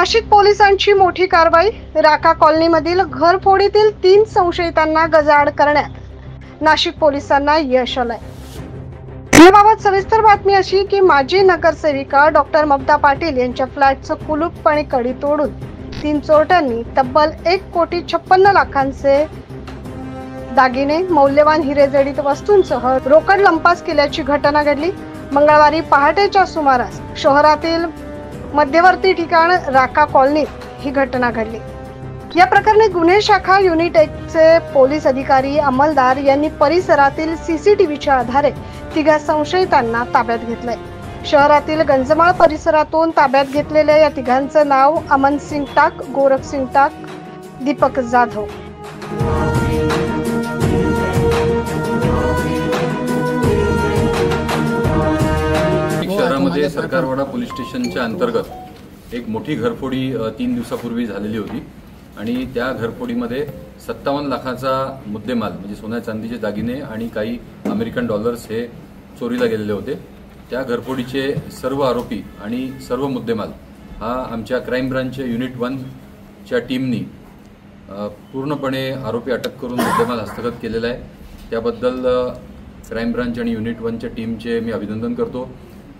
नाशिक पोलिसांची मोठी कारवाई। राका कॉलनीमधील घरफोडीतील 3 संशयितांना गजाआड करण्यात नाशिक पोलिसांना यश आलंय। याबाबत सविस्तर बातमी अशी की माजी नगरसेविका डॉक्टर ममता पाटील यांच्या फ्लॅटचं कुलूप आणि कडी तोडून 3 चोरट्यांनी तब्बल 1,56,00,000चे दागिने, मौल्यवान हिरे जडित वस्तूंसह रोकड लंपास केल्याची घटना घडली। मंगळवारी पहाटेच्या सुमारास शहरातील मध्यवर्ती ठिकाण राका कॉलनीत ही घटना घडली। या प्रकरणी गुन्हे शाखा युनिट 1 चे पोलीस अधिकारी अंमलदार यांनी परिसरातील सीसीटीव्हीच्या आधारे 3 संशयितांना ताब्यात घेतलंय। शहरातील गंजमाळ परिसरातून ताब्यात घेतलेल्या या 3घांचं नाव अमन सिंग टाक, गोरख सिंग टाक, दीपक जाधव। शहरामध्ये सरकारवाडा पोलीस स्टेशनच्या अंतर्गत एक मोठी घरफोडी 3 दिवसापूर्वी झालेली होती आणि त्या घरफोडीमध्ये 57 लाखाचा मुद्देमाल म्हणजे सोन्या चांदीचे दागिने आणि काही अमेरिकन डॉलर्स हे चोरीला गेलेले होते। त्या घरफोडीचे सर्व आरोपी आणि सर्व मुद्देमाल हा आमच्या क्राईम ब्रांच युनिट 1 च्या टीमनी पूर्णपणे आरोपी अटक करून मुद्देमाल हस्तगत केलेला आहे। त्याबद्दल क्राईम ब्रांच आणि युनिट 1 च्या टीमचे मी अभिनंदन करतो।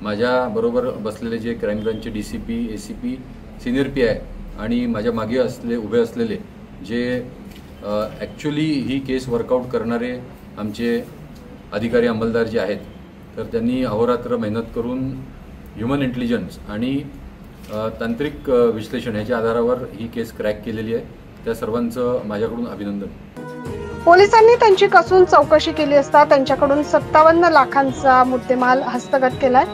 माझ्या बरोबर बसलेले जे क्राईम ब्रांचचे डीसीपी, एसीपी, सिनियर पीआय आणि माझ्या मागे उभे असलेले जे ॲक्च्युली ही केस वर्कआउट करणारे आमचे अधिकारी अंमलदार जे आहेत, तर त्यांनी अहोरात्र मेहनत करून ह्युमन इंटेलिजन्स आणि तांत्रिक विश्लेषण याच्या आधारावर ही केस क्रॅक केलेली आहे। त्या सर्वांचं माझ्याकडून अभिनंदन। पोलिसांनी त्यांची कसून चौकशी केली असता त्यांच्याकडून 57 लाखांचा मुद्देमाल हस्तगत केलाय।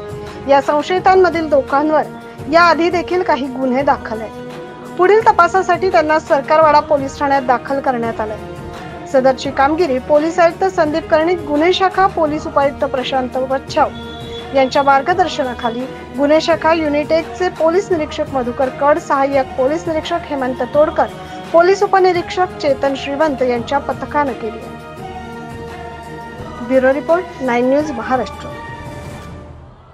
या संशयितांमधील दोघांवर याआधी देखील काही गुन्हे दाखल आहेत। पुढील तपासासाठी त्यांना सरकारवाडा पोलीस ठाण्यात दाखल करण्यात आलंय। सदरची कामगिरी पोलीस आयुक्त संदीप कर्णिक, गुन्हे शाखा पोलीस उपायुक्त प्रशांत बच्छाव यांच्या मार्गदर्शनाखाली गुन्हे शाखा युनिट 1 चे पोलीस निरीक्षक मधुकर कड, सहाय्यक पोलीस निरीक्षक हेमंत तोडकर, पोलीस उपनिरीक्षक चेतन श्रीवंत यांच्या पथकाने केली। Bureau report 9 news Maharashtra.